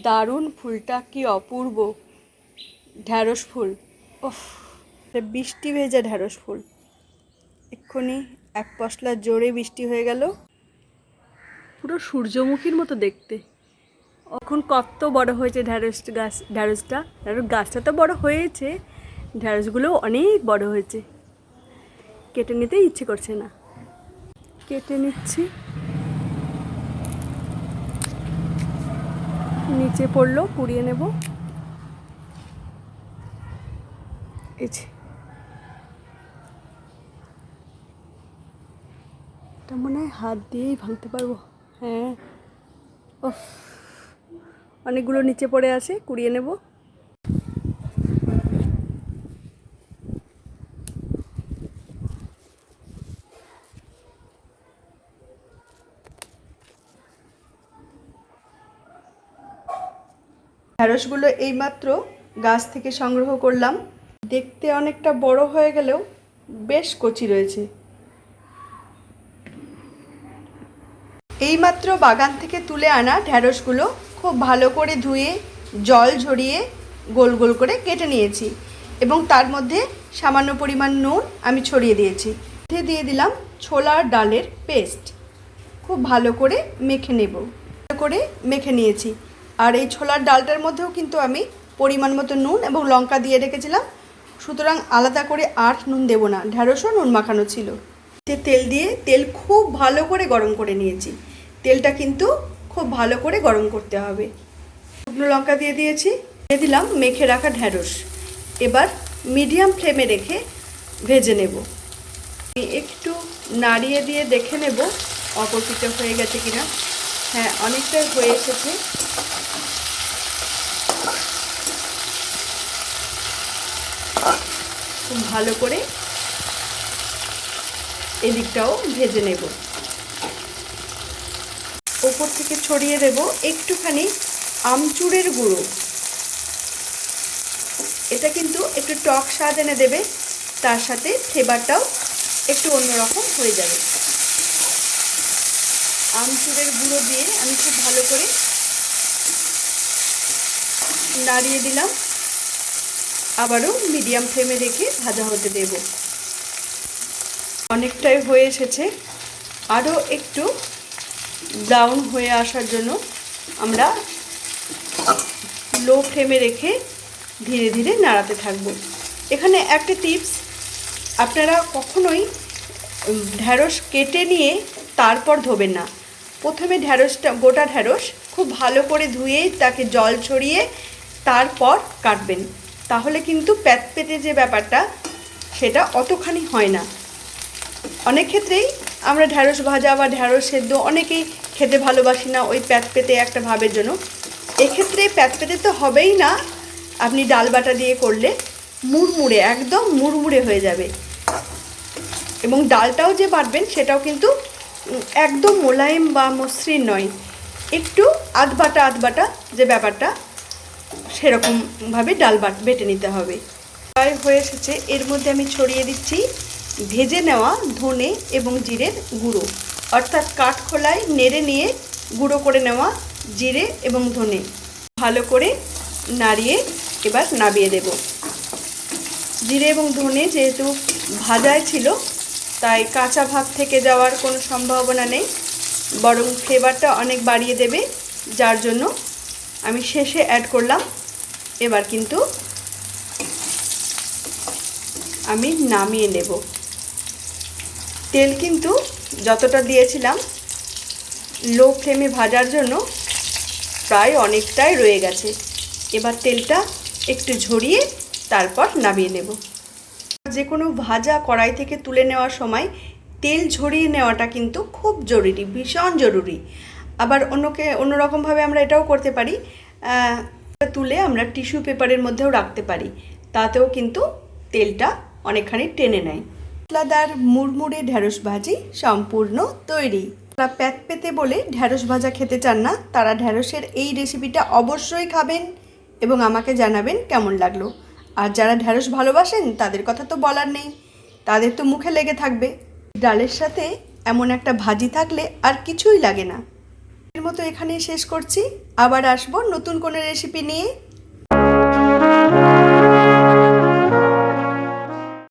দারুণ ফুলটা, কি অপূর্ব ঢ্যাঁড়স ফুল। ওফ, বৃষ্টি ভেজা ঢ্যাঁড়স ফুল। এক্ষুনি এক পশলা জোরে বৃষ্টি হয়ে গেল। পুরো সূর্যমুখীর মতো দেখতে। এখন কত বড় হয়েছে ঢ্যাঁড়সটা। গাছটা তো বড় হয়েছে, ঢ্যাঁড়সগুলো অনেক বড় হয়েছে। কেটে নিতে ইচ্ছে করছে না, কেটে নিচ্ছি। নিচে পড়লো, কুড়িয়ে নেব। এটা মনে হয় হাত দিয়েই ভাঙতে পারবো। হ্যাঁ, ওফ, অনেকগুলো নিচে পড়ে আছে, কুড়িয়ে নেব। ঢ্যাঁড়সগুলো এইমাত্র গাছ থেকে সংগ্রহ করলাম। দেখতে অনেকটা বড় হয়ে গেলেও বেশ কচি রয়েছে। এইমাত্র বাগান থেকে তুলে আনা ঢ্যাঁড়সগুলো খুব ভালো করে ধুয়ে জল ঝরিয়ে গোল গোল করে কেটে নিয়েছি এবং তার মধ্যে সামান্য পরিমাণ নুন আমি ছড়িয়ে দিয়েছি। দিয়ে দিলাম ছোলার ডালের পেস্ট। খুব ভালো করে মেখে নেব। ভালো করে মেখে নিয়েছি। আর এই ছোলার ডালটার মধ্যেও কিন্তু আমি পরিমাণ মতো নুন এবং লঙ্কা দিয়ে রেখেছিলাম, সুতরাং আলাদা করে আর নুন দেব না। ঢ্যাঁড়সও নুন মাখানো ছিল। তেল দিয়ে তেল খুব ভালো করে গরম করে নিয়েছি। তেলটা কিন্তু খুব ভালো করে গরম করতে হবে। শুকনো লঙ্কা দিয়ে দিয়েছি, দিয়ে দিলাম মেখে রাখা ঢ্যাঁড়স। এবার মিডিয়াম ফ্লেমে রেখে ভেজে নেব। একটু নাড়িয়ে দিয়ে দেখে নেব অপর পিঠে হয়ে গেছে কিনা। হ্যাঁ, অনেকটাই হয়ে এসেছে। খুব ভালো করে এদিকটাও ভেজে নেব। ওপর থেকে ছড়িয়ে দেব একটুখানি আমচুরের গুঁড়ো। এটা কিন্তু একটু টক স্বাদ এনে দেবে, তার সাথে ফ্লেভারটাও একটু অন্যরকম হয়ে যাবে। আমচুরের গুঁড়ো দিয়ে আমি খুব ভালো করে নাড়িয়ে দিলাম। আবারও মিডিয়াম ফ্লেমে রেখে ভাজা হতে দেব। অনেকটাই হয়ে এসেছে। আরও একটু ব্রাউন হয়ে আসার জন্য আমরা লো ফ্লেমে রেখে ধীরে ধীরে নাড়াতে থাকবো। এখানে একটা টিপস, আপনারা কখনোই ঢ্যাঁড়স কেটে নিয়ে তারপর ধোবেন না। প্রথমে ঢ্যাঁড়সটা, গোটা ঢ্যাঁড়স খুব ভালো করে ধুয়ে তাকে জল ছড়িয়ে তারপর কাটবেন। তাহলে কিন্তু প্যাতপেতে যে ব্যাপারটা, সেটা অতখানি হয় না। অনেক ক্ষেত্রেই আমরা ঢ্যাঁড়স ভাজা বা ঢ্যাঁড়স সেদ্ধ অনেকেই খেতে ভালোবাসি না, ওই প্যাতপেতে একটা ভাবের জন্য। এক্ষেত্রে প্যাতপেতে তো হবেই না। আপনি ডাল বাটা দিয়ে করলে মুড়মুড়ে, একদম মুড়মুড়ে হয়ে যাবে। এবং ডালটাও যে বাটবেন সেটাও কিন্তু একদম মোলায়েম বা মসৃণ নয়, একটু আধবাটা যে ব্যাপারটা, সেরকমভাবে ডাল বেটে নিতে হবে। প্রায় হয়ে এসেছে। এর মধ্যে আমি ছড়িয়ে দিচ্ছি ভেজে নেওয়া ধনে এবং জিরের গুঁড়ো, অর্থাৎ কাঠখোলায় নেড়ে নিয়ে গুঁড়ো করে নেওয়া জিরে এবং ধনে। ভালো করে নাড়িয়ে এবার নামিয়ে দেব। জিরে এবং ধনে যেহেতু ভাজায় ছিল, তাই কাঁচা ভাব থেকে যাওয়ার কোনো সম্ভাবনা নেই, বরং ফ্লেভারটা অনেক বাড়িয়ে দেবে, যার জন্য আমি শেষে অ্যাড করলাম। এবার কিন্তু আমি নামিয়ে নেব। তেল কিন্তু যতটা দিয়েছিলাম লো ফ্লেমে ভাজার জন্য প্রায় অনেকটাই রয়ে গেছে। এবার তেলটা একটু ঝরিয়ে তারপর নামিয়ে নেব। যে কোনো ভাজা কড়াই থেকে তুলে নেওয়ার সময় তেল ঝরিয়ে নেওয়াটা কিন্তু খুব জরুরি, ভীষণ জরুরি। আবার অন্যরকমভাবে আমরা এটাও করতে পারি, তুলে আমরা টিস্যু পেপারের মধ্যেও রাখতে পারি, তাতেও কিন্তু তেলটা অনেকখানি টেনে নেয়। মশলাদার মুড়মুড়ে ঢ্যাঁড়স ভাজি সম্পূর্ণ তৈরি। যারা প্যাতপেতে বলে ঢ্যাঁড়স ভাজা খেতে চান না, তারা ঢ্যাঁড়সের এই রেসিপিটা অবশ্যই খাবেন এবং আমাকে জানাবেন কেমন লাগলো। আর যারা ঢ্যাঁড়স ভালোবাসেন তাদের কথা তো বলার নেই, তাদের তো মুখে লেগে থাকবে। ডালের সাথে এমন একটা ভাজি থাকলে আর কিছুই লাগে না। এর মতো এখানেই শেষ করছি। আবার আসবো নতুন কোনো রেসিপি নিয়ে।